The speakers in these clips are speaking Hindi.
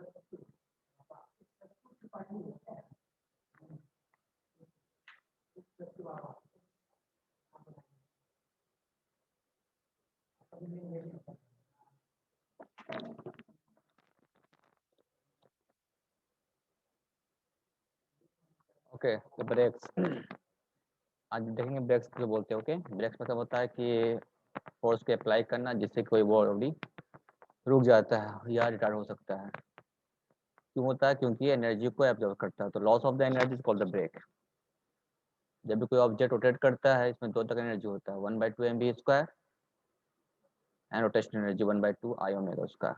ओके, तो ब्रेक्स आज देखेंगे ब्रेक्स को बोलते हैं। ओके, ब्रेक्स मतलब होता है कि फोर्स को अप्लाई करना जिससे कोई बॉडी रुक जाता है या रिटार्ड हो सकता है। क्यों होता है? क्योंकि एनर्जी को एब्जॉर्ब करता है। तो loss of the energy is called the brake. जब भी कोई ऑब्जेक्ट रोटेट करता है इसमें दो तरह का एनर्जी होता है, 1/2 mv² and rotational energy 1/2 I omega square.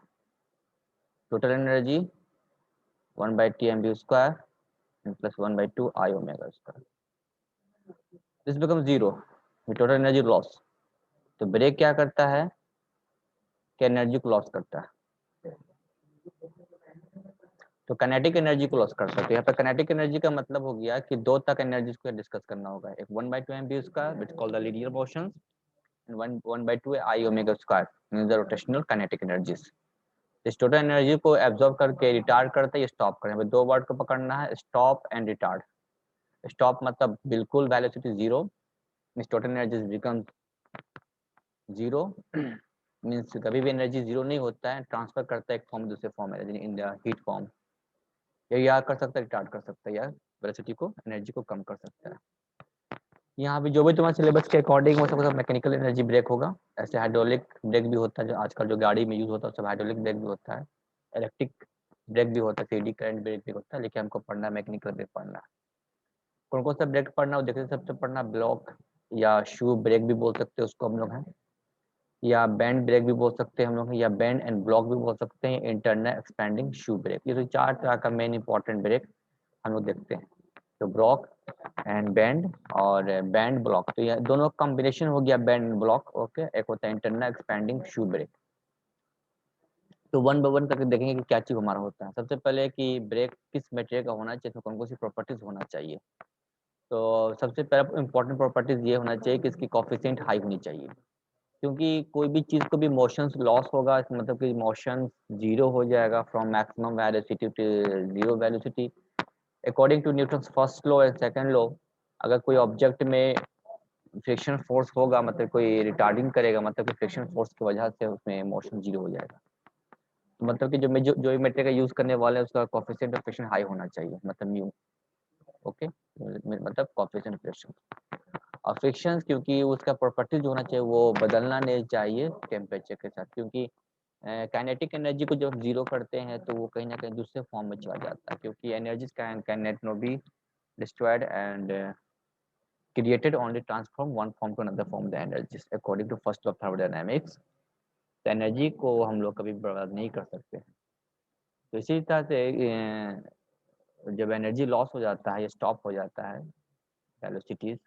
Total energy 1/t mv² and plus 1/2 I omega square. This become zero, total energy loss. तो ब्रेक क्या करता है कि एनर्जी को लॉस करता है। तो काइनेटिक एनर्जी को लॉस कर सकते हैं। यहाँ पर काइनेटिक एनर्जी का मतलब हो गया कि दो तक एनर्जी को डिस्कस करना होगा। एक 1/2 mv² which called the linear motions and 1/2 I omega square means the rotational kinetic energies. इस टोटल एनर्जी को एब्जॉर्ब करके रिटार्ड करते हैं, स्टॉप करें। दो वर्ड को पकड़ना है, स्टॉप एंड रिटार्ड। स्टॉप मतलब बिल्कुल velocity zero, means total energy become zero. Means कभी भी एनर्जी जीरो नहीं होता है, ट्रांसफर करता है एक फॉर्म दूसरे फॉर्म में, इन द हीट फॉर्म। या कर सकता है, रिटार्ड कर सकता है, या वेलोसिटी को एनर्जी को कम कर सकता है। यहाँ पे जो भी तुम्हारे सिलेबस के अकॉर्डिंग हो सकता है मैकेनिकल एनर्जी ब्रेक होगा। ऐसे हाइड्रोलिक ब्रेक भी होता है जो आजकल जो गाड़ी में यूज होता है, सब हाइड्रोलिक ब्रेक भी होता है। इलेक्ट्रिक ब्रेक भी होता है, सीडी करंट ब्रेक भी होता है, लेकिन हमको पढ़ना है मैकेनिकल ब्रेक पढ़ना है। कौन कौन सा ब्रेक पढ़ना हो देखते सबसे पढ़ना, ब्लॉक या शू ब्रेक भी बोल सकते हैं उसको हम लोग हैं, या बैंड ब्रेक भी बोल सकते हैं हम लोग, या बैंड एंड ब्लॉक भी बोल सकते हैं, इंटरनल एक्सपेंडिंग शू ब्रेक। ये तो चार तरह का मेन इंपॉर्टेंट ब्रेक हम लोग देखते हैं। तो ब्लॉक एंड बैंड और बैंड ब्लॉक, तो ये दोनों कॉम्बिनेशन हो गया बैंड एंड ब्लॉक। ओके, एक होता है इंटरनल एक्सपेंडिंग शू ब्रेक। तो वन बाय वन करके देखेंगे कि क्या चीज हमारा होता है। सबसे पहले कि ब्रेक किस मटेरियल का होना चाहिए, तो कौन कौन सी प्रॉपर्टीज होना चाहिए। तो सबसे पहला इंपॉर्टेंट प्रॉपर्टीज ये होना चाहिए कि इसकी कोफिशिएंट हाई होनी चाहिए। क्योंकि कोई भी चीज को भी मोशंस लॉस होगा, मतलब कि मोशन जीरो हो जाएगा from maximum velocity to zero velocity according to Newton first law and second law. अगर कोई ऑब्जेक्ट में फ्रिक्शन फोर्स होगा, मतलब कोई रिटार्डिंग करेगा, मतलब कि फ्रिक्शन फोर्स की वजह से उसमें मोशन जीरो हो जाएगा। तो मतलब कि जो मटेरियल का यूज करने वाले हैं उसका कोफिशिएंट ऑफ फ्रिक्शन हाई होना चाहिए, मतलब म्यू। ओके, मतलब कोफिशिएंट ऑफ फ्रिक्शन और फ्रिक्शन, क्योंकि उसका प्रॉपर्टीज होना चाहिए वो बदलना नहीं चाहिए टेम्परेचर के साथ। क्योंकि काइनेटिक एनर्जी को जब जीरो करते हैं तो वो कहीं ना कहीं दूसरे फॉर्म में चला जाता है, क्योंकि energy can not be destroyed and created, only transform one form to another form the energies according to first law of thermodynamics। तो एनर्जी को हम लोग कभी बर्बाद नहीं कर सकते। तो इसी तरह से जब एनर्जी लॉस हो जाता है या स्टॉप हो जाता है वेलोसिटीज,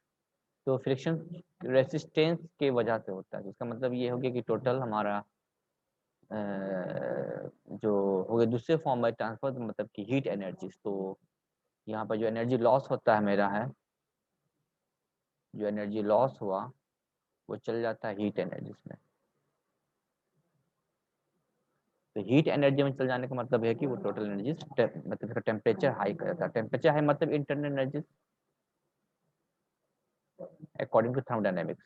तो फ्रिक्शन रेसिस्टेंस के वजह से होता है। इसका मतलब ये हो गया कि टोटल हमारा जो हो गया दूसरे फॉर्म में ट्रांसफर, मतलब कि हीट एनर्जीज। तो यहाँ पर जो एनर्जी लॉस होता है मेरा है, जो एनर्जी लॉस हुआ वो चल जाता है हीट एनर्जीज में। तो हीट एनर्जी में चल जाने का मतलब है कि वो टोटल एनर्जी मतलब टेम्परेचर हाई कर जाता है। टेम्परेचर हाई मतलब internal energy according to thermodynamics.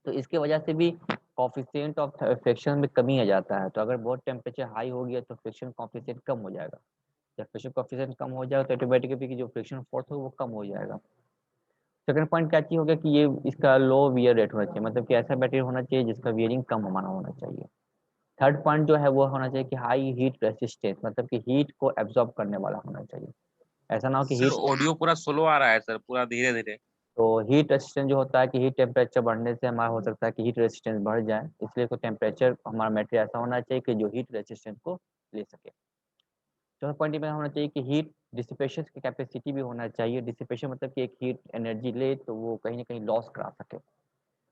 तो इसके वजह से भी कोफिशिएंट ऑफ फ्रिक्शन में कमी आ जाता है। तो अगर बहुत टेम्परेचर हाई हो गया तो फ्रिक्शन कोफिशिएंट कम हो जाएगा। जब फ्रिक्शन कोफिशिएंट कम हो जाएगा तो ऑटोमेटिकली जो फ्रिक्शन फोर्स हो वो कम हो जाएगा। सेकंड पॉइंट क्या चीज हो गया कि ये इसका लो वियर रेट होना चाहिए, मतलब कि ऐसा मटेरियल होना चाहिए जिसका वियरिंग कम होना चाहिए। थर्ड पॉइंट जो है वो होना चाहिए कि हाई हीट रेसिस्टेंस, मतलब कि हीट को एब्जॉर्ब करने वाला होना चाहिए। ऐसा ना हो कि सर हीट, ऑडियो पूरा स्लो आ रहा है सर, पूरा धीरे धीरे। तो हीट रेसिस्टेंस जो होता है कि हीट टेम्परेचर बढ़ने से हमारा हो सकता है कि हीट रेसिस्टेंस बढ़ जाए, इसलिए को टेम्परेचर हमारा मटेरियल ऐसा होना चाहिए कि जो हीट रेसिस्टेंस को ले सके। चौथा पॉइंट में होना चाहिए कि हीट डिसिपेशन की कैपेसिटी भी होना चाहिए। डिसिपेशन मतलब कि एक हीट एनर्जी ले तो वो कहीं ना कहीं लॉस करा सके।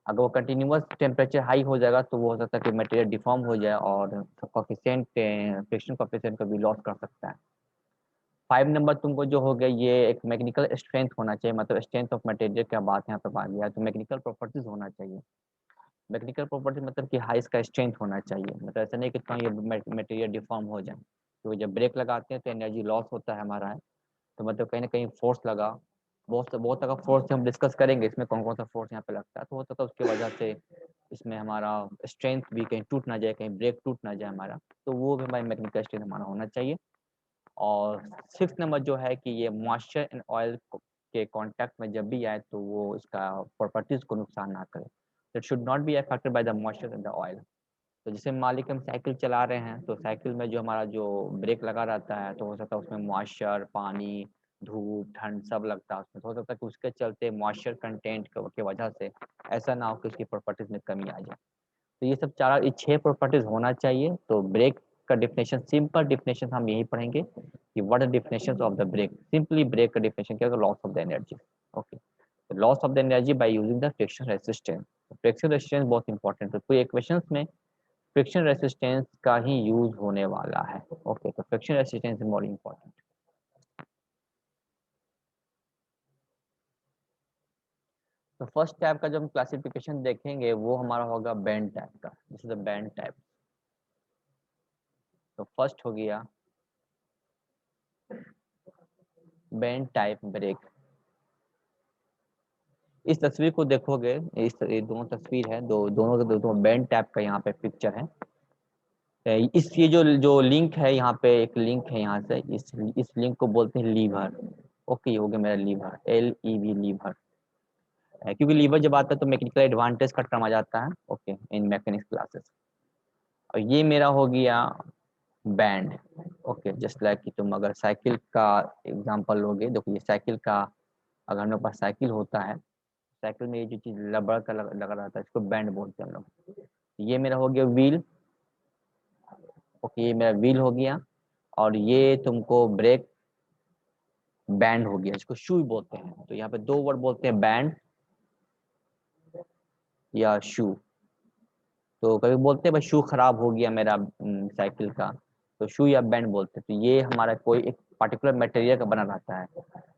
अगर वो कंटिन्यूअस टेम्परेचर हाई हो जाएगा तो वो हो सकता है कि मटेरियल डिफॉर्म हो जाए और कोफिशिएंट फ्रिक्शन कोफिशिएंट को भी लॉस कर सकता है। 5 नंबर तुमको जो हो गया ये एक मैकेनिकल स्ट्रेंथ होना चाहिए, मतलब स्ट्रेंथ ऑफ मटेरियल क्या बात यहाँ पे मान लिया, तो मैकेनिकल प्रॉपर्टीज होना चाहिए। मैकेनिकल प्रॉपर्टी मतलब कि हाई इसका स्ट्रेंथ होना चाहिए, मतलब ऐसा नहीं कि कहीं ये मटेरियल डिफॉर्म हो जाए, तो जब ब्रेक लगाते हैं तो एनर्जी लॉस होता है हमारा है, तो मतलब कहीं ना कहीं फोर्स लगा, बहुत तरह का फोर्स हम डिस्कस करेंगे इसमें कौन कौन सा फोर्स यहाँ पे लगता है, तो हो सकता है उसकी वजह से इसमें हमारा स्ट्रेंथ भी कहीं टूट ना जाए, कहीं ब्रेक टूट ना जाए हमारा, तो वो भी हमारी मैकेनिकल स्ट्रेंथ हमारा होना चाहिए। और 6 नंबर जो है कि ये मॉइस्चर एंड ऑयल के कांटेक्ट में जब भी आए तो वो इसका प्रॉपर्टीज को नुकसान ना करे, it should not be affected by the moisture and the oil. तो जैसे मान लीजिए हम साइकिल चला रहे हैं, तो साइकिल में जो हमारा जो ब्रेक लगा रहता है, तो हो सकता है उसमें मॉइस्चर, पानी, धूप, ठंड सब लगता है उसमें, तो हो सकता है कि उसके चलते मॉइस्चर कंटेंट के वजह से ऐसा ना हो कि उसकी प्रॉपर्टीज में कमी आ जाए। तो ये सब 6 प्रॉपर्टीज होना चाहिए। तो ब्रेक का डिफिनेशन, सिंपल डिफिनेशन हम यही पढ़ेंगे कि what are definitions of the brake. Simply brake का डिफिनेशन क्या होगा? Loss of the energy. Okay, loss of the energy by using the friction resistance. Friction resistance बहुत इंपॉर्टेंट है, तो इक्वेशंस में फ्रिक्शन रेसिस्टेंस का ही यूज होने वाला है। ओके, तो friction resistance is more important. तो फर्स्ट टाइप का जो हम क्लासिफिकेशन देखेंगे वो हमारा होगा बैंड टाइप का, this is the band type. तो फर्स्ट हो गया बैंड टाइप ब्रेक। इस तस्वीर को देखोगे, ये दोनों तस्वीर है, दोनों के दोनों बैंड टाइप का यहाँ पे पिक्चर है। इस ये जो लिंक है यहाँ पे, एक लिंक है यहाँ से, इस लिंक को बोलते हैं लीवर। ओके, ये हो गया मेरा लीवर, LEV लीवर। क्योंकि लीवर जब आता है तो मैकेनिकल एडवांटेज का टर्म आ जाता है, ओके, इन मैकेनिक्स क्लासेस। और ये मेरा हो गया बैंड। ओके, जस्ट लाइक कि तुम अगर साइकिल का एग्जांपल लोगे, देखो ये साइकिल का, अगर हमारे पास साइकिल होता है, साइकिल में ये जो चीज रबड़ का लगा रहता है इसको बैंड बोलते हैं हम लोग। ये मेरा हो गया व्हील। ओके, ये मेरा व्हील हो गया। और ये तुमको ब्रेक बैंड हो गया, इसको शू बोलते हैं। तो यहाँ पे दो वर्ड बोलते हैं, बैंड या शू। तो कभी बोलते हैं भाई शू खराब हो गया मेरा साइकिल का, तो शू या बैंड बोलते हैं। तो ये हमारा कोई एक पर्टिकुलर मटेरियल का बना रहता है।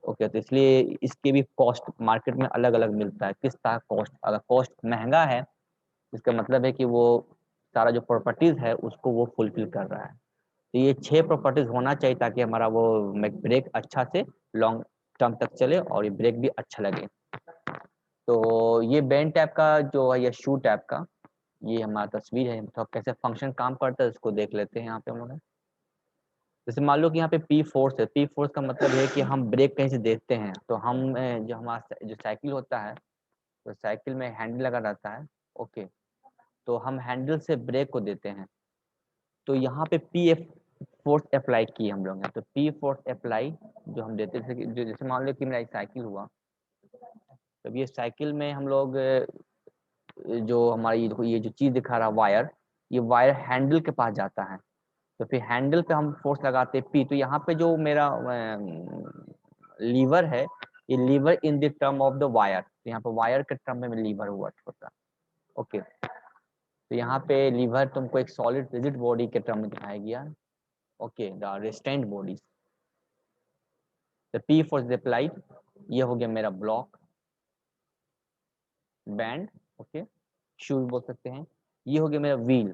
ओके, तो इसलिए इसके भी कॉस्ट मार्केट में अलग अलग मिलता है। किस तरह कॉस्ट, अगर कॉस्ट महंगा है, इसका मतलब है कि वो सारा जो प्रॉपर्टीज है उसको वो फुलफिल कर रहा है। तो ये 6 प्रॉपर्टीज होना चाहिए ताकि हमारा वो ब्रेक अच्छा से लॉन्ग टर्म तक चले और ये ब्रेक भी अच्छा लगे। तो ये बैंड टाइप का जो है, या शू टाइप का, ये हमारा तस्वीर है। तो कैसे फंक्शन काम करता है इसको देख लेते हैं यहाँ पे हम लोग। जैसे मान लो कि यहाँ पे पी फोर्स है। पी फोर्स का मतलब है कि हम ब्रेक कहीं से देते हैं, तो हम जो हमारा जो साइकिल होता है, तो साइकिल में हैंडल लगा रहता है। ओके, तो हम हैंडल से ब्रेक को देते हैं, तो यहाँ पे पी एफ फोर्स अप्लाई की हम लोग हैं। तो पी फोर्स अप्लाई जो हम देते थे, जैसे मान लो कि मेरा एक साइकिल हुआ, तब ये साइकिल में हम लोग जो हमारी ये जो चीज दिखा रहा वायर, ये वायर हैंडल के पास जाता है, तो फिर हैंडल पे हम फोर्स लगाते हैं पी। तो यहाँ पे जो मेरा लीवर है, ये lever in the term of the wire, तो यहाँ पे वायर के टर्म में लीवर वर्क होता है। ओके, तो यहाँ पे लीवर तुमको एक सॉलिड रिजिड बॉडी के टर्म में दिखाया गया। Okay, the resistant bodies, the P force applied, ये हो गया मेरा ब्लॉक बैंड। ओके, शू बोल सकते हैं। ये हो गया मेरा wheel.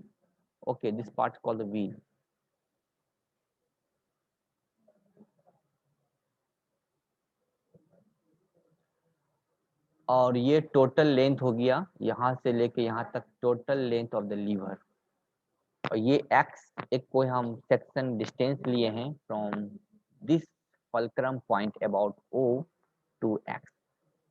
Okay, this part called the wheel. और ये टोटल लेंथ हो गया यहाँ से लेके यहाँ तक, total length of the lever. और ये एक्स एक कोई हम सेक्शन डिस्टेंस लिए हैं from this fulcrum point about O to X.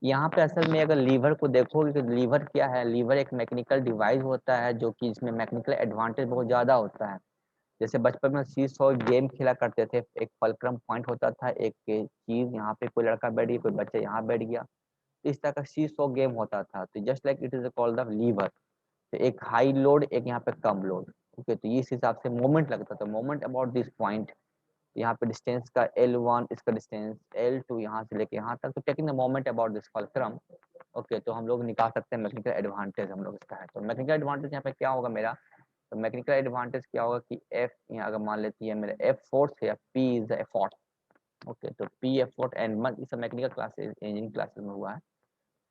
यहाँ पे असल में अगर लीवर को देखोगे तो लीवर क्या है, लीवर एक मैकेनिकल डिवाइस होता है जो कि इसमें मैकेनिकल एडवांटेज बहुत ज़्यादा होता है। जैसे बचपन में सी सौ गेम खेला करते थे, एक फल्क्रम पॉइंट होता था, एक चीज यहाँ पे कोई लड़का बैठ गया, कोई बच्चा यहाँ बैठ गया, तो इस तरह का सी सौ गेम होता था। तो just like it is called the lever. तो एक हाई लोड, एक यहाँ पे कम लोड। ओके, तो इस हिसाब से मोमेंट लगता था, मोमेंट अबाउट दिस पॉइंट। यहाँ पे डिस्टेंस का L1, इसका डिस्टेंस L2 यहाँ से लेके यहाँ तक, तो taking the moment about this fulcrum. Okay, तो हम लोग निकाल सकते हैं मैकेनिकल एडवांटेज हम लोग इसका है। तो मैकेनिकल एडवांटेज यहाँ पे क्या होगा मेरा, तो मैकेनिकल एडवांटेज क्या होगा कि F यहाँ अगर मान लेती है मेरा F फोर्स है, P is the effort. Okay, तो P एफोर्ट एंड इस मैकेनिकल क्लासेस इंजीनियरिंग क्लासेस में हुआ है,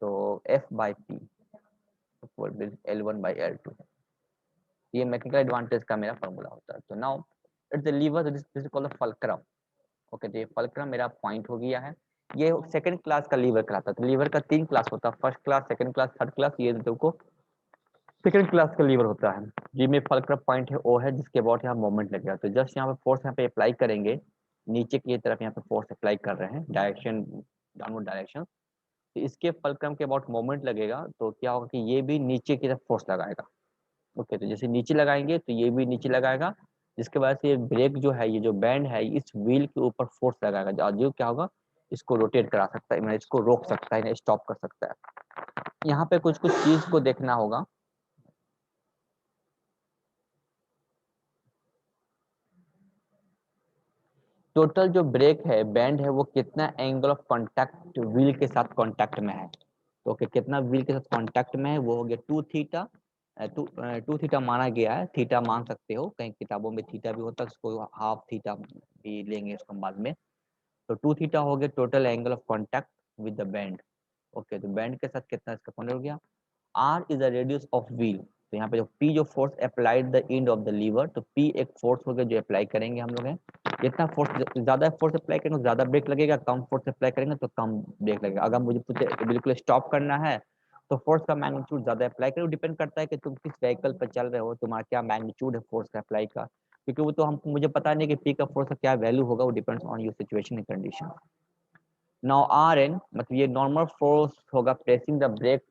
तो F बाई P। L1/L2। ये मैकेनिकल एडवांटेज का मेरा फॉर्मूला होता है। तो now it's the lever, this is called the fulcrum. Okay, तो ये फल्क्रम मेरा पॉइंट हो गया है। ये सेकंड क्लास का लीवर कहलाता है। तो लीवर का 3 क्लास होता है, first class, second class, third class. ये देखो सेकंड क्लास का लीवर होता है। जिसमें फल्क्रम पॉइंट है ओ है, जिसके अबाउट यहाँ मोमेंट लगेगा। तो जस्ट यहाँ पे फोर्स यहाँ पे अप्लाई करेंगे, नीचे की तरफ यहाँ पे फोर्स अप्लाई कर रहे हैं, डायरेक्शन डाउनवर्ड डायरेक्शन। तो इसके फल्क्रम के अबाउट मोमेंट लगेगा, तो क्या होगा कि ये भी नीचे की तरफ फोर्स लगाएगा। ओके, तो जैसे नीचे लगाएंगे तो ये भी नीचे लगाएगा, जिसके वजह से ये ब्रेक जो है, ये जो बैंड है, इस व्हील के ऊपर फोर्स लगाएगा, जो क्या होगा, इसको रोटेट करा सकता है, इसको रोक सकता है, स्टॉप कर सकता है। यहाँ पे कुछ कुछ चीज को देखना होगा। टोटल जो ब्रेक है, बैंड है, वो कितना एंगल ऑफ कांटेक्ट व्हील के साथ कांटेक्ट में है। तो ओके, कितना व्हील के साथ कांटेक्ट में है, वो हो गया 2 थीटा। 2 थीटा माना गया है, थीटा मान सकते हो, कहीं किताबों में थीटा भी होता है, उसको हाफ थीटा भी लेंगे इसको बाद में। तो 2 थीटा हो गया total angle of contact with the band. Okay, तो बैंड के साथ कितना इसका कॉन्टेक्ट हो गया। R is the radius of wheel. तो यहाँ पे जो P जो force applied the end of the lever, तो P एक फोर्स हो गया जो अप्लाई करेंगे हम लोग हैं। जितना फोर्स, ज्यादा फोर्स अप्लाई करेंगे तो ज्यादा ब्रेक लगेगा, कम फोर्स अप्लाई करेंगे तो कम ब्रेक लगेगा। अगर मुझे बिल्कुल स्टॉप करना है तो फोर्स का मैग्नीट्यूड ज्यादा अप्लाई करो। डिपेंड करता है कि तुम किस व्हीकल पर चल रहे हो, तुम्हारा क्या मैग्नीट्यूड है फोर्स का अप्लाई का, क्योंकि वो तो हम मुझे पता नहीं कि P का फोर्स का क्या वैल्यू होगा, वो depends on your situation and condition. Now Rn मतलब ये नॉर्मल फोर्स होगा pressing the brake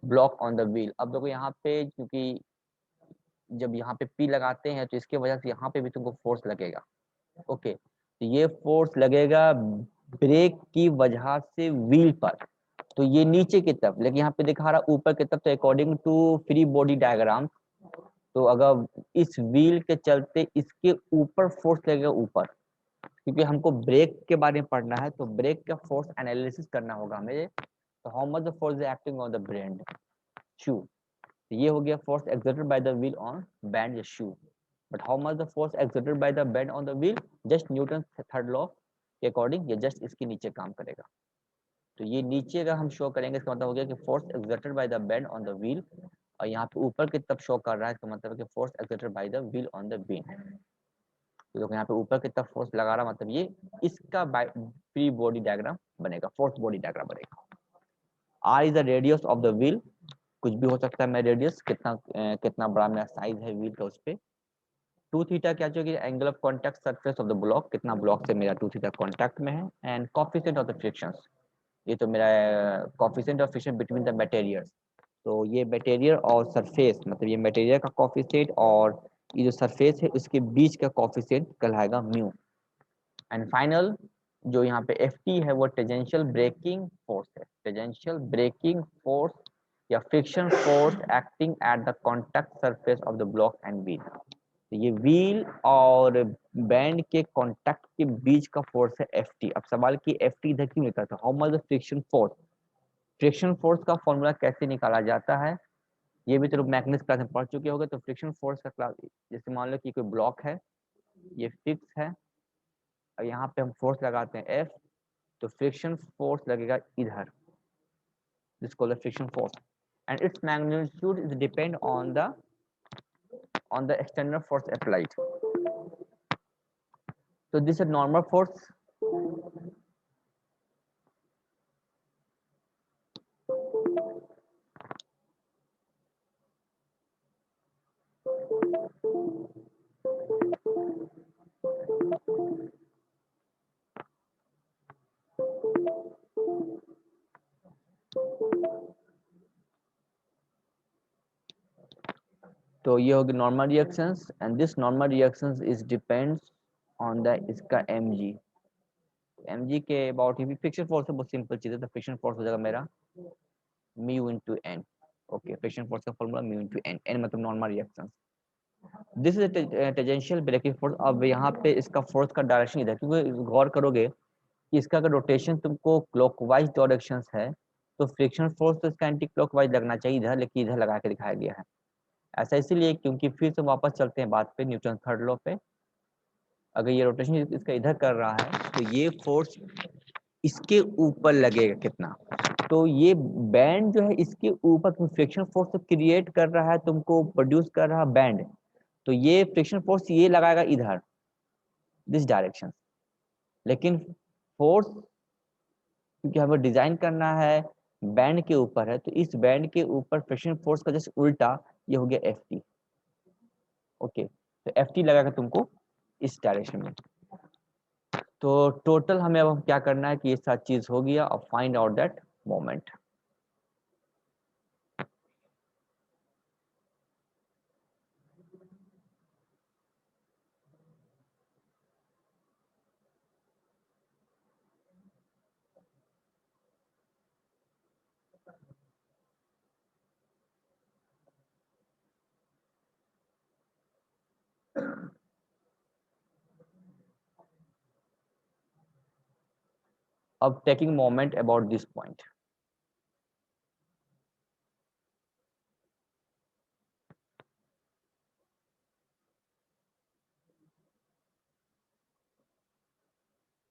block on the wheel. अब देखो यहाँ पे, क्योंकि जब यहाँ पे P लगाते हैं तो इसके वजह से यहाँ पे भी तुमको फोर्स लगेगा। ओके, तो ये फोर्स लगेगा ब्रेक की वजह से व्हील पर, तो ये नीचे की तरफ, लेकिन यहाँ पे दिखा रहा ऊपर की तरफ। तो according to free body diagram, तो अगर इस व्हील के चलते इसके ऊपर फोर्स लगेगा ऊपर, क्योंकि हमको ब्रेक के बारे में पढ़ना है, तो ब्रेक का फोर्स एनालिसिस करना होगा हमें। तो how much the force acting on the brake shoe, ये हो गया force exerted by the wheel on band shoe. But how much the force exerted by the band on the wheel, just Newton third law के अकॉर्डिंग ये जस्ट इसके नीचे काम करेगा। तो ये नीचे का हम शो करेंगे, इसका मतलब हो गया कि force exerted by the band on the wheel, और यहाँ पे ऊपर की तरफ शो कर रहा है, इसका मतलब है कि force exerted by the wheel on the beam. तो देखो यहाँ पे ऊपर की तरफ फोर्स लगा रहा, मतलब ये इसका फ्री बॉडी डायग्राम बनेगा, फोर्स बॉडी डायग्राम बनेगा। R is the radius of the wheel, कुछ भी हो सकता है मेरा रेडियस, कितना बड़ा मेरा साइज है व्हील का, उस पे 2 थीटा क्या चाहिए, angle of contact surface of the block, कितना ब्लॉक से मेरा 2 थीटा कांटेक्ट में है, and coefficient of the frictions, ये तो मेरा coefficient of friction between the materials. तो ये मटेरियल और सरफेस, मतलब ये मटेरियल का कोएफिशिएंट और ये जो सरफेस है उसके बीच का कोएफिशिएंट कहलाएगा म्यू। एंड फाइनल जो यहाँ पे Ft है वो टेंजेंशियल ब्रेकिंग फोर्स है, टेंजेंशियल ब्रेकिंग फोर्स या friction force acting at the contact surface of the block and wheel. तो ये व्हील और बैंड के कॉन्टैक्ट के बीच का फोर्स है Ft। अब सवाल की Ft इधर क्यों लिखा था, how much the friction force. Friction force का फॉर्मूला कैसे निकाला जाता है, ये भी तो मैकेनिक्स क्लास में पढ़ चुके होंगे। तो फ्रिक्शन फोर्स का क्लास, जैसे मान लो कि कोई ब्लॉक है, ये फिक्स है, और यहाँ पे हम फोर्स लगाते हैं F, तो फ्रिक्शन फोर्स लगेगा इधर, this is called the friction force, and its magnitude is depend on the external force applied. So this is a normal force, तो ये होगी normal reactions, and this normal reactions is depends on the इसका mg के अबाउट। ये फ्रिक्शन फोर्स है, बहुत सिंपल चीज है। तो फ्रिक्शन फोर्स हो जाएगा मेरा mu into n। Okay, friction force का formula mu into n, n मतलब normal reactions. This is tangential braking force. अब यहाँ पे इसका फोर्स का डायरेक्शन इधर, क्योंकि गौर करोगे कि इसका अगर रोटेशन तुमको क्लॉकवाइज डायरेक्शन है, तो फ्रिक्शन फोर्स तो इसका एंटी क्लॉकवाइज लगना चाहिए इधर, लेकिन इधर लगा के दिखाया गया है। ऐसा इसीलिए क्योंकि फिर से वापस चलते हैं बात पे, न्यूटन थर्ड लॉ पे। अगर ये रोटेशन इसका इधर कर रहा है, तो ये फोर्स इसके ऊपर लगेगा कितना, तो ये बैंड जो है इसके ऊपर फ्रिक्शन फोर्स तो क्रिएट कर रहा है, तुमको प्रोड्यूस कर रहा है बैंड, तो ये फ्रिक्शन फोर्स ये लगाएगा इधर दिस डायरेक्शन। लेकिन फोर्स क्योंकि हमें डिजाइन करना है बैंड के ऊपर है, तो इस बैंड के ऊपर फ्रिक्शन फोर्स का जैसे उल्टा ये हो गया Ft। ओके, तो Ft लगाकर तुमको इस डायरेक्शन में। तो टोटल हमें अब क्या करना है कि ये सारी चीज हो गया, अब फाइंड आउट दैट मोमेंट। अब taking moment about this point,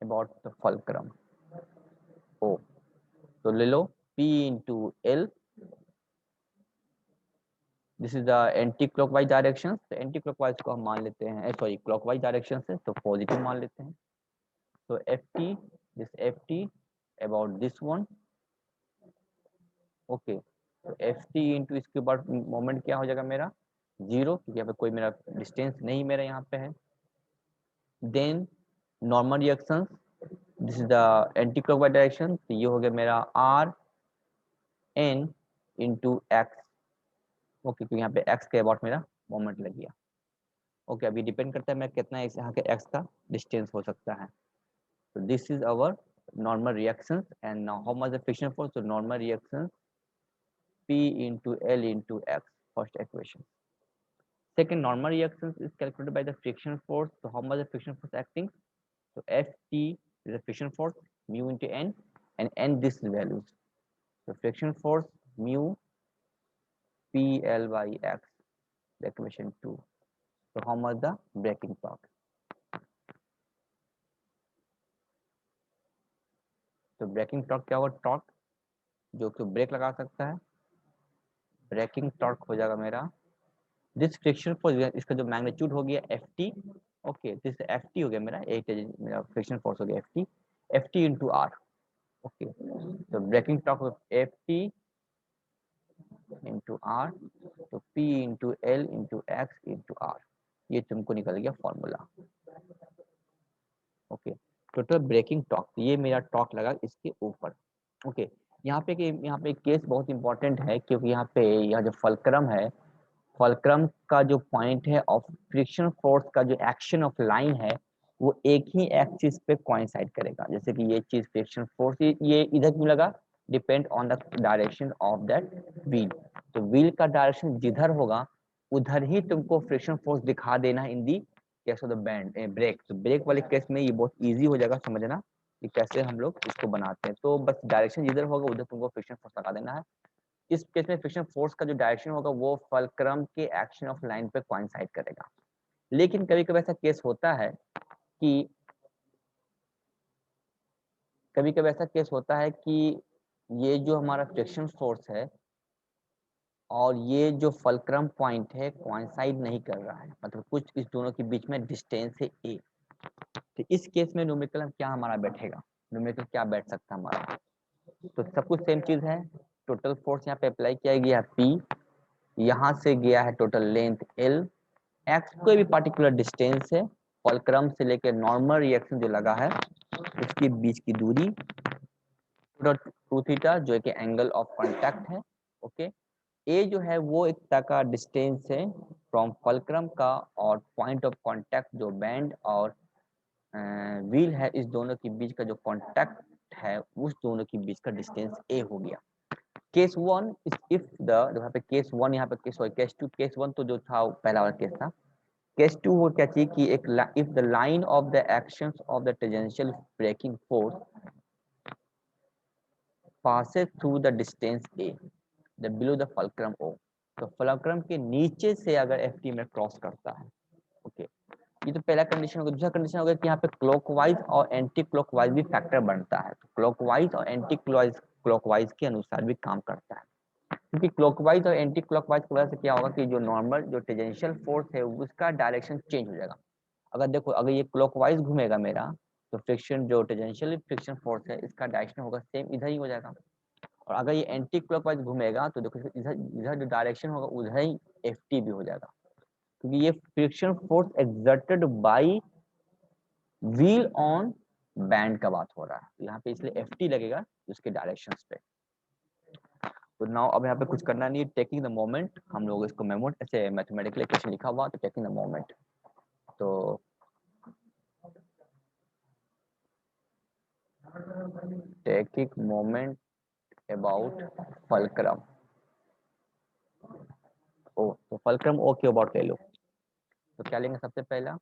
about the fulcrum O, तो ले लो P into L, this is the anti clockwise direction. तो एंटी क्लॉकवाइज को हम मान लेते हैं, सॉरी क्लॉकवाइज डायरेक्शन से तो पॉजिटिव मान लेते हैं। तो Ft, this Ft about this one. Okay, तो Ft इंटू इसके बाद मोमेंट क्या हो जाएगा मेरा 0, क्योंकि यहाँ पे कोई मेरा डिस्टेंस नहीं मेरा यहाँ पे है। Then normal reaction, this is the anti clockwise direction, तो ये हो गया मेरा R n into X. Okay, क्योंकि यहाँ पे x के अबाउट मेरा मोमेंट लग गया। ओके, अभी डिपेंड करता है मैं कितना यहाँ के x का डिस्टेंस हो सकता है। तो this is our normal reactions, and now how much the friction force? So normal reactions P into L into X, first equation. Second, normal reactions is calculated by the friction force. So how much the friction force acting? So Ft is the friction force, mu into N, and N this values. So friction force mu PL by X, the equation 2. So how much the braking torque? तो ब्रेकिंग टॉर्क क्या होगा? टॉर्क जो कि ब्रेक लगा सकता है, ब्रेकिंग टॉर्क हो जाएगा मेरा दिस फ्रिक्शन फोर्स, इसका जो मैग्नीट्यूड हो गया Ft। ओके, दिस Ft हो गया मेरा, एक मेरा फ्रिक्शन फोर्स हो गया Ft इंटू R। ओके, तो braking torque Ft into R, तो P into L into X into R, ये तुमको निकल गया formula. Okay, total braking torque, ये मेरा टॉर्क लगा इसके ऊपर। ओके, यहाँ पे एक केस बहुत इंपॉर्टेंट है, क्योंकि यहाँ पे यह जो फल्क्रम है, फल्क्रम का जो पॉइंट है ऑफ फ्रिक्शन फोर्स का जो एक्शन ऑफ लाइन है वो एक ही एक्सिस पे कोइंसाइड करेगा। जैसे कि ये चीज फ्रिक्शन फोर्स ये इधर क्यों लगा? Depend on the direction of that wheel. तो व्हील का डायरेक्शन जिधर होगा उधर ही तुमको फ्रिक्शन फोर्स दिखा देना in the case of the band brake. तो ब्रेक वाले केस में ये बहुत इजी हो जाएगा समझना कि कैसे हम लोग इसको बनाते हैं। तो बस डायरेक्शन जिधर होगा उधर तुमको फ्रिक्शन फोर्स लगा देना है। इस केस में फ्रिक्शन फोर्स का जो डायरेक्शन होगा वो फल्क्रम के एक्शन ऑफ लाइन पे कोइंसाइड करेगा। लेकिन कभी कभी ऐसा केस होता है कि ये जो हमारा फ्रिक्शन फोर्स है और ये जो फल्क्रम पॉइंट है कोइंसाइड नहीं कर रहा है, मतलब कुछ इस दोनों के बीच में डिस्टेंस है a। तो इस केस में न्यूमेरिकल क्या हमारा बैठेगा? न्यूमेरिकल क्या बैठ सकता है हमारा? तो सब कुछ सेम चीज है। टोटल फोर्स यहाँ पे अप्लाई किया गया P, यहाँ से गया है टोटल लेंथ L, X कोई भी पार्टिकुलर डिस्टेंस है, फल्क्रम से लेकर नॉर्मल रिएक्शन जो लगा है उसके बीच की दूरी, टू थीटा जो एक एंगल ऑफ कांटेक्ट है। ओके, ए जो है वो एक तरह का डिस्टेंस है फ्रॉम फल्क्रम का, और पॉइंट ऑफ कांटेक्ट जो बैंड और व्हील है इस दोनों के बीच का जो कांटेक्ट है उस दोनों के बीच का डिस्टेंस ए हो गया। Case one is if the, यहाँ पे केस वन, यहाँ पे केस वन तो जो था पहला वाला केस था। केस टू वो क्या चाहिए कि एक if the line of the actions of the tangential braking force passes through the distance a, the below the fulcrum o, तो फल्क्रम के नीचे से अगर Ft में क्रॉस करता है। ओके, ये तो पहला कंडीशन हो गया। दूसरा कंडीशन हो गया कि यहाँ पे क्लॉकवाइज और एंटी क्लॉकवाइज भी फैक्टर बनता है। तो क्लॉकवाइज और एंटी क्लॉकवाइज के अनुसार भी काम करता है, क्योंकि क्लॉकवाइज और एंटी क्लॉकवाइज की वजह से क्या होगा कि जो नॉर्मल जो टेंजेंशियल फोर्स है उसका डायरेक्शन चेंज हो जाएगा। अगर देखो अगर ये क्लॉकवाइज घूमेगा मेरा, तो फ्रिक्शन जो टेंजेंशियल फ्रिक्शन फोर्स है इसका डायरेक्शन होगा सेम इधर ही हो जाएगा। और अगर ये एंटी क्लॉकवाइज घूमेगा तो देखो इधर इधर जो डायरेक्शन होगा उधर ही एफ टी भी हो जाएगा, क्योंकि ये friction force exerted by wheel on band का बात हो रहा है यहाँ पे, इसलिए एफ टी लगेगा उसके डायरेक्शन पे। तो नाउ अब यहाँ पे कुछ करना नहीं है, टेकिंग द मोमेंट, हम लोग इसको मेमोट ऐसे मैथमेटिकल इक्वेशन लिखा हुआ तो टेकिंग द मोमेंट, तो taking moment about fulcrum, O तो फल्क्रम ओ के अबाउट ले लो, तो क्या लेंगे सबसे पहला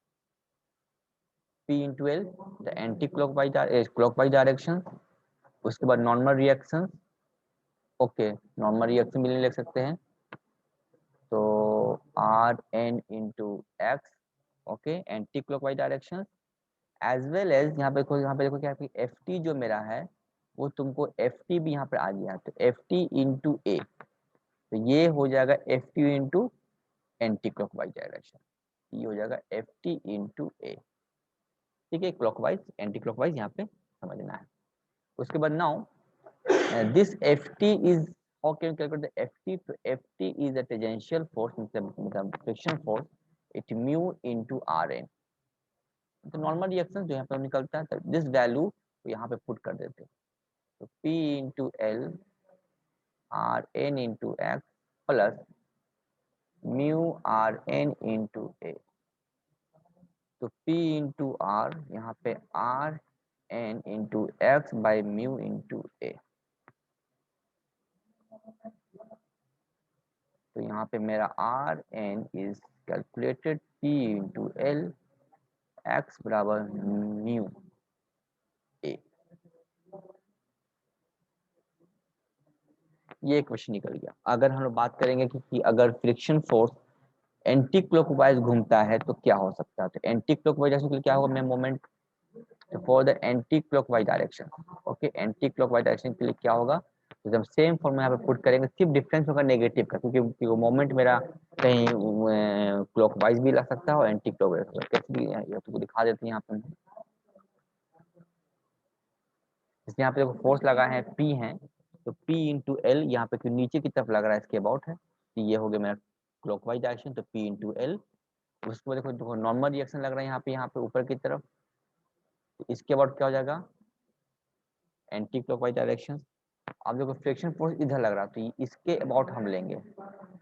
P into L the anti clockwise direction, उसके बाद normal reaction, okay normal reaction भी लिख सकते हैं, तो R N into X, okay anti clockwise direction, as well as यहाँ पे देखो क्या एफ टी जो मेरा है वो तुमको एफ टी भी यहाँ पे आ गया, तो एफ टी इंटू ए, तो ये हो जाएगा F T into anti clockwise direction, ये हो जाएगा एफ टी इंटू ए, ठीक है क्लॉकवाइज एंटी क्लॉकवाइज यहाँ पे समझना है। उसके बाद now this F T is how can you calculate the ft, तो ft is a tangential force मतलब friction force, it mu into rn, तो नॉर्मल रिएक्शन जो यहाँ पे निकलता है दिस वैल्यू तो यहाँ पे पुट कर देते हैं, तो p into l rn into x plus mu rn into a, तो p into r यहाँ पे r n into x by mu into a, तो यहाँ पे मेरा R N is calculated P into L X बराबर म्यू ए, ये क्वेश्चन निकल गया। अगर हम लोग बात करेंगे कि अगर फ्रिक्शन फोर्स एंटी क्लॉकवाइज घूमता है तो क्या हो सकता है, तो एंटी क्लॉकवाइज के लिए क्या होगा मैं moment, for the anti clockwise direction, okay anti clockwise direction के लिए क्या होगा, तो जब सेम फॉर्मूला यहाँ पे पुट करेंगे सिर्फ डिफरेंस होगा नेगेटिव का, क्योंकि वो मोमेंट मेरा कहीं क्लॉकवाइज भी लग सकता है और एंटी क्लॉकवाइज कैसे भी ये तो दिखा देते हैं यहाँ पे, इसलिए यहाँ पे देखो फोर्स लगा है P है, तो P इंटू एल यहाँ पे नीचे की तरफ लग रहा है इसके अबाउट है, तो ये हो गया मेरा क्लॉकवाइज डायरेक्शन, तो P इंटू एल, उसके बाद देखो नॉर्मल रिएक्शन लग रहा है यहाँ पे ऊपर की तरफ, तो इसके अबाउट क्या हो जाएगा एंटी क्लॉकवाइज डायरेक्शन। अब देखो फ्रिक्शन फोर्स इधर लग रहा है तो इसके अबाउट हम लेंगे,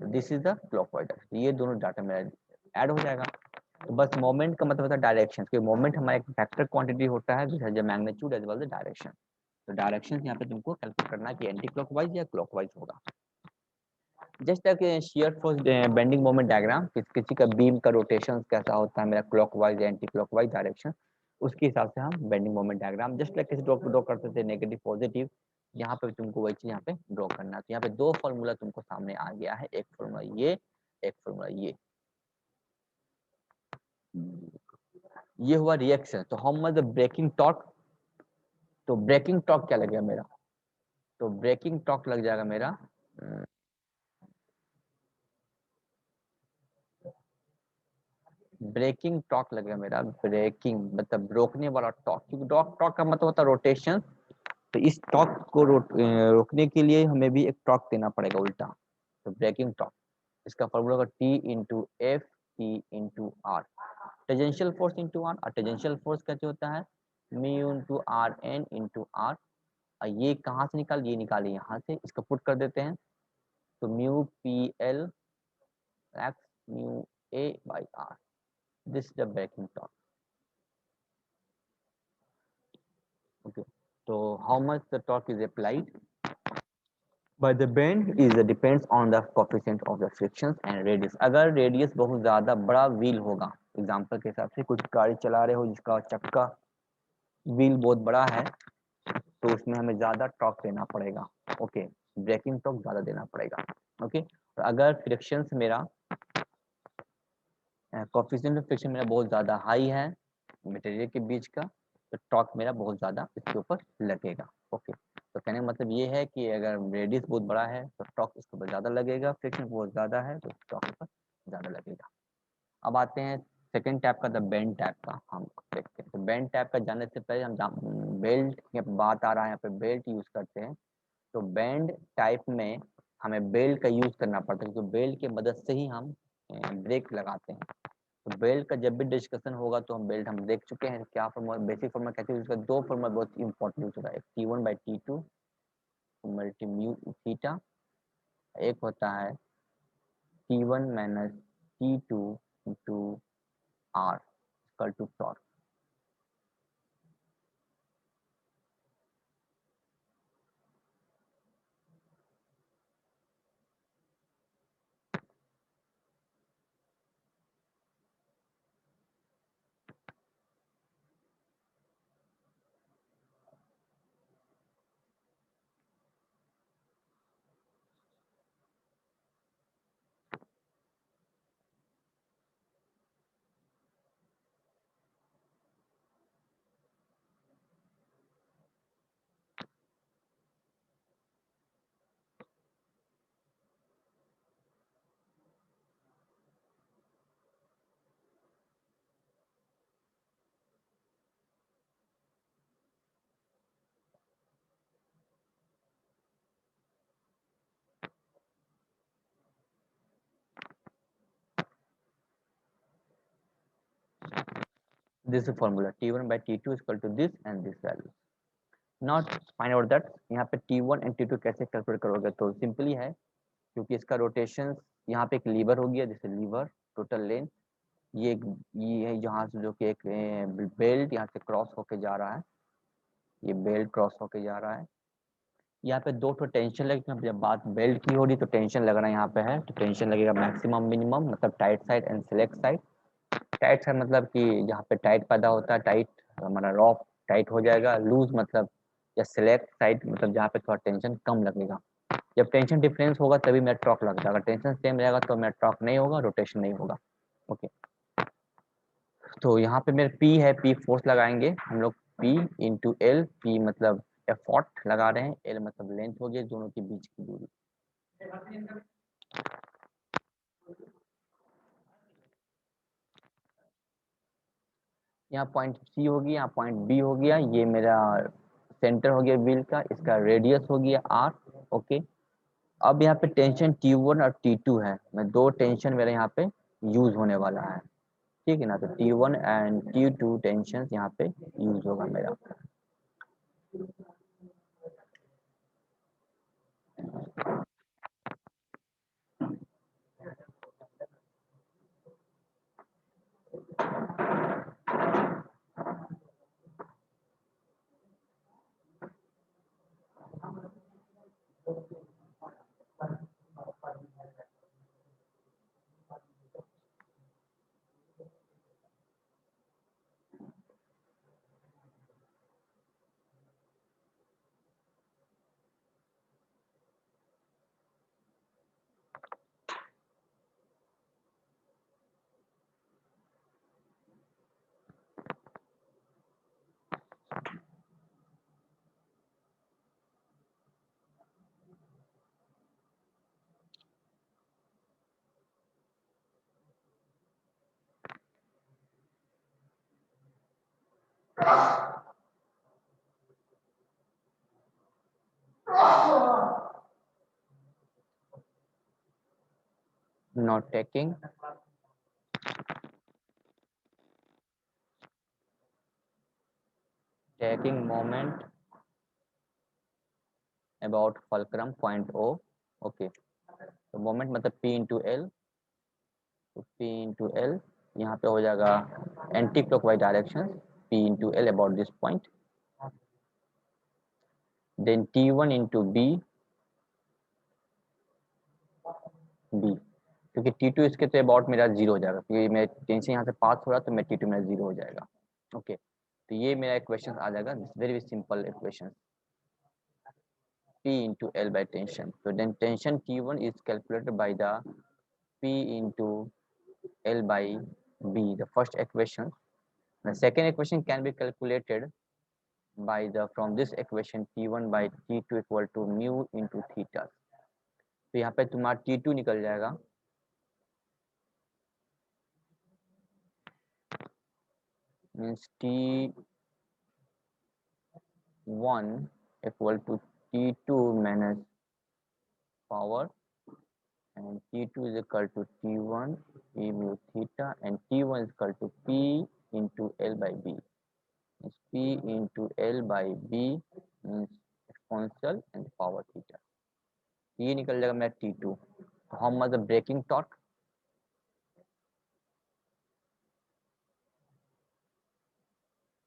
this is the clockwise direction, ये दोनों डाटा मेरा ऐड हो जाएगा। तो बस मोमेंट का मतलब होता है डायरेक्शन, क्योंकि मोमेंट हमारा एक वेक्टर क्वांटिटी होता है which has a magnitude as well the direction, तो डायरेक्शन यहाँ पे तुमको कैलकुलेट करना है कि एंटी क्लॉकवाइज या क्लॉकवाइज होगा। Just like shear force bending moment diagram, किसी का बीम का रोटेशन कैसा होता है मेरा क्लॉकवाइज या एंटी क्लॉकवाइज डायरेक्शन, उसके हिसाब से हम bending moment diagram just like किसी ड्रॉ करते थे नेगेटिव पॉजिटिव, यहाँ पे तुमको वही चीज यहाँ पे ड्रॉ करना है। तो यहाँ पे दो फॉर्मूला तुमको सामने आ गया है, एक फॉर्मूला ये, एक फॉर्मूला ये हुआ रिएक्शन। तो how much the braking torque, तो ब्रेकिंग टॉर्क क्या लगेगा मेरा, तो ब्रेकिंग टॉर्क लग जाएगा मेरा ब्रेकिंग टॉर्क लगेगा मेरा, ब्रेकिंग मतलब रोकने वाला टॉर्क, क्योंकि टॉर्क का मतलब होता है रोटेशन, तो इस टॉर्क को रोकने के लिए हमें भी एक टॉर्क देना पड़ेगा उल्टा, तो ब्रेकिंग टॉर्क, इसका फॉर्मूला होगा T into F T into R, tangential force into R, और टेंजेंशियल फोर्स कैसे होता है mu into R N into R, और ये कहाँ से निकाल, ये निकाले यहाँ से, इसको पुट कर देते हैं, तो mu P L X mu A by R, this is the breaking torque, okay, so how much the torque is applied by the bend is depends on the coefficient of the frictions and radius। अगर रेडियस बहुत ज्यादा बड़ा व्हील होगा, एग्जांपल के हिसाब से कुछ गाड़ी चला रहे हो जिसका चक्का व्हील बहुत बड़ा है, तो उसमें हमें ज्यादा टॉर्क देना पड़ेगा, ओके ब्रेकिंग टॉर्क ज्यादा देना पड़ेगा, ओके। और अगर फ्रिक्शंस मेरा कोएफिशिएंट ऑफ फ्रिक्शन मेरा बहुत ज्यादा हाई है मटेरियल के बीच का, तो टॉर्क मेरा बहुत ज्यादा इसके ऊपर लगेगा, ओके। तो कहने का मतलब ये है कि अगर रेडियस बहुत बड़ा है तो टॉर्क इसके ऊपर ज़्यादा लगेगा, फ्रिक्शन बहुत ज़्यादा है तो टॉर्क ऊपर ज़्यादा लगेगा। अब आते हैं सेकंड टैप का, द बेंड टैप का हम देखते हैं। तो बेंड टैप का जानने से पहले हम बेल्ट की बात आ रहा है, यहाँ पे बेल्ट यूज़ करते हैं। तो बेंड टाइप में हमें बेल्ट का यूज़ करना पड़ता है, क्योंकि बेल्ट की मदद से ही हम ब्रेक लगाते हैं। तो बेल्ट का जब भी डिस्कशन होगा तो हम देख चुके हैं क्या फॉर्मूला, बेसिक फॉर्मूला कैसे यूज करते हैं। दो फॉर्मूला बहुत इंपॉर्टेंट यूज होता है, एक T1/T2 मल्टी म्यू थीटा, एक होता है T1 minus T2 into R equal to torque. This is formula T1/T2 is equal to this and this value. Now find out that यहाँ पे T1 and T2 कैसे कैलकुलेट करोगे, तो सिंपली है, क्योंकि इसका रोटेशन यहाँ पे एक लीवर हो गया, जैसे लीवर टोटल लेंथ, ये है यहाँ से जो कि एक बेल्ट यहाँ से क्रॉस होके जा रहा है, ये बेल्ट क्रॉस होके जा रहा है। यहाँ पे दो तो टेंशन लगेगा, जब बात बेल्ट की हो रही तो टेंशन लग रहा है यहाँ पे है, तो टेंशन लगेगा मैक्सिमम मिनिमम, मतलब tight side and select side. Tight side मतलब कि जहाँ पे टाइट पैदा होता है, टाइट हमारा रॉप टाइट हो जाएगा, लूज मतलब, या सिलेक्ट साइड मतलब जहाँ पे थोड़ा टेंशन कम लगेगा। जब टेंशन डिफरेंस होगा तभी मेरा टॉर्क लगता है, अगर टेंशन सेम रहेगा तो मेरा टॉर्क नहीं होगा, रोटेशन नहीं होगा। ओके, तो यहाँ पे मेरे P है, P फोर्स लगाएंगे हम लोग, P इंटू एल, P मतलब एफर्ट लगा रहे हैं, L मतलब लेंथ हो गई दोनों के बीच की दूरी। यहाँ पॉइंट C हो गया, यहाँ पॉइंट B हो गया, ये मेरा सेंटर हो गया व्हील का, इसका रेडियस हो गया R। ओके, अब यहाँ पे टेंशन T1 और T2 है, मैं दो टेंशन मेरे यहाँ पे यूज होने वाला है, ठीक है ना। तो T1 एंड T2 टेंशन यहाँ पे यूज होगा मेरा। Not taking moment about fulcrum point O। Okay, तो मोमेंट मतलब P इंटू एल, तो P इंटू एल यहाँ पे हो जाएगा anti clockwise direction, P into L about this point, then T1 into B, क्योंकि T2 इसके तो अबाउट मेरा जीरो हो जाएगा, क्योंकि मैं टेंशन यहाँ से पास हो रहा तो मैं T2 मेरा जीरो हो जाएगा। ओके, तो ये मेरा इक्वेशन आ जाएगा, very simple equation, P into L by tension. So then tension T1 is calculated by the P into L by B, the first equation. The second equation can be calculated by the from this equation T1 by T2 equal to mu into theta. तो यहाँ पे तुम्हारा T2 निकल जाएगा means T1 equal to T2 minus power and T2 is equal to T1 E mu theta and T1 is equal to P into L by B. Means P into L by B means exponential and power theta. ये निकल जाएगा मेरा T2. How much the breaking torque?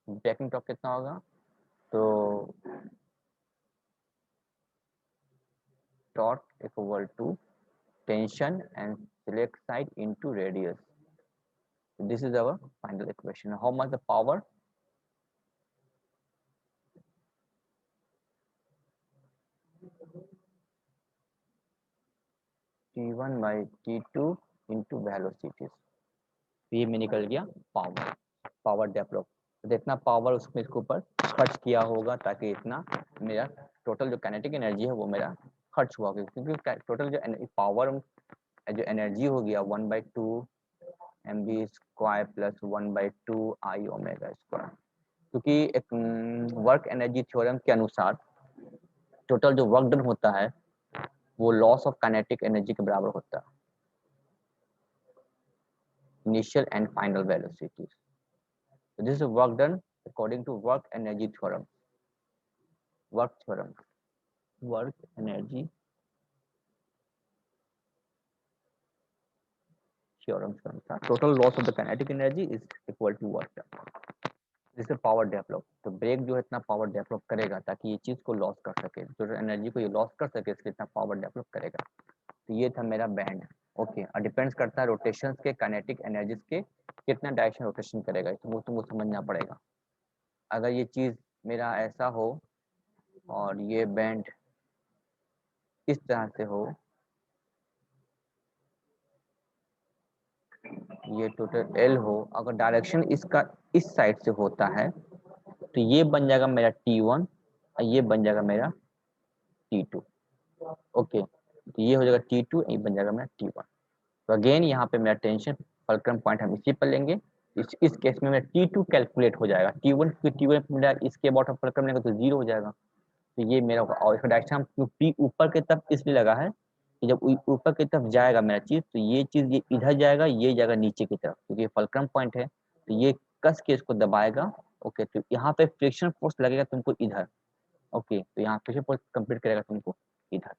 Braking torque कितना होगा? तो torque equal to tension and select side into radius. So this is our final equation. How much the power? T1 by T2 into velocities. ये में निकल गया पावर डेवलप. तो इतना पावर उसमें इसके ऊपर खर्च किया होगा ताकि इतना मेरा टोटल जो काइनेटिक एनर्जी है वो मेरा खर्च हुआ होगा, क्योंकि टोटल जो पावर जो एनर्जी हो गया 1/2 mv स्क्वायर प्लस 1/2 आई ओमेगा स्क्वायर, क्योंकि एक वर्क एनर्जी थ्योरम के अनुसार टोटल जो वर्क डन होता है वो लॉस ऑफ काइनेटिक एनर्जी के बराबर होता है, initial and final velocities. So this is work done according to work energy theorem. Work theorem. Work energy theorem. Total loss of the kinetic energy is equal to work done. जिससे पावर डेवलप, तो ब्रेक जो है इतना पावर डेवलप करेगा ताकि ये चीज को लॉस कर सके, जो एनर्जी को ये लॉस कर सके इसके इतना पावर डेवलप करेगा. तो ये था मेरा बैंड. ओके, और डिपेंड्स करता है रोटेशंस के काइनेटिक एनर्जीज के कितना डायरेक्शन रोटेशन करेगा, तो वो तुमको समझना पड़ेगा. अगर ये चीज मेरा ऐसा हो और ये बैंड इस तरह से हो, ये टोटल एल हो, अगर डायरेक्शन इसका इस साइड से होता है तो ये बन जाएगा मेरा T1 और ये बन जाएगा मेरा T2. ओके, तो ये हो जाएगा T2, ये बन जाएगा मेरा T1. तो अगेन यहाँ पे मेरा टेंशन फुलक्रम पॉइंट हम इसी पर लेंगे. इस केस में मेरा T2 कैलकुलेट हो जाएगा. T1 क्योंकि T1 मेरा इसके अबाउट ऑफ फुलक्रम लेंगे तो 0 हो जाएगा. तो ये मेरा होगा, और इसका डायरेक्शन हम P ऊपर की तरफ इसलिए लगा है कि जब ऊपर की तरफ जाएगा मेरा चीज तो ये चीज ये इधर जाएगा, ये जाएगा नीचे की तरफ, क्योंकि फुलक्रम पॉइंट है तो ये कस के इसको दबाएगा. ओके, तो यहाँ पे फ्रिक्शन फोर्स लगेगा तुमको इधर. ओके, तो यहाँ फ्रिक्शन फोर्स कंप्लीट करेगा तुमको इधर.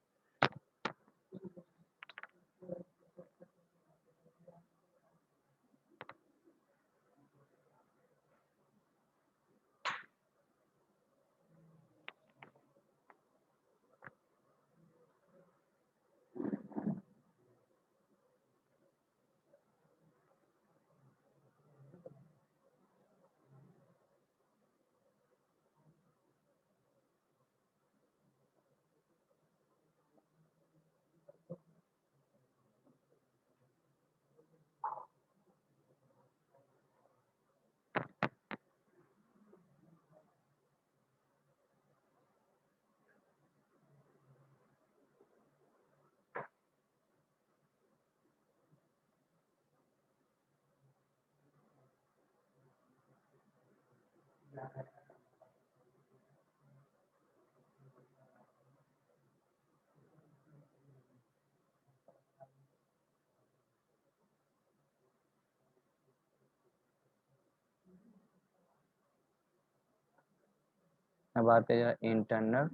अब आते हैं इंटरनल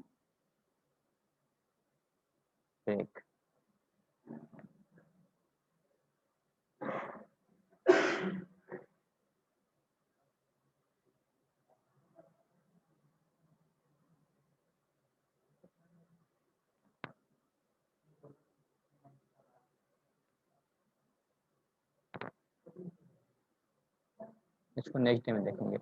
ब्रेक. इसको नेक्स्ट डे में देखेंगे.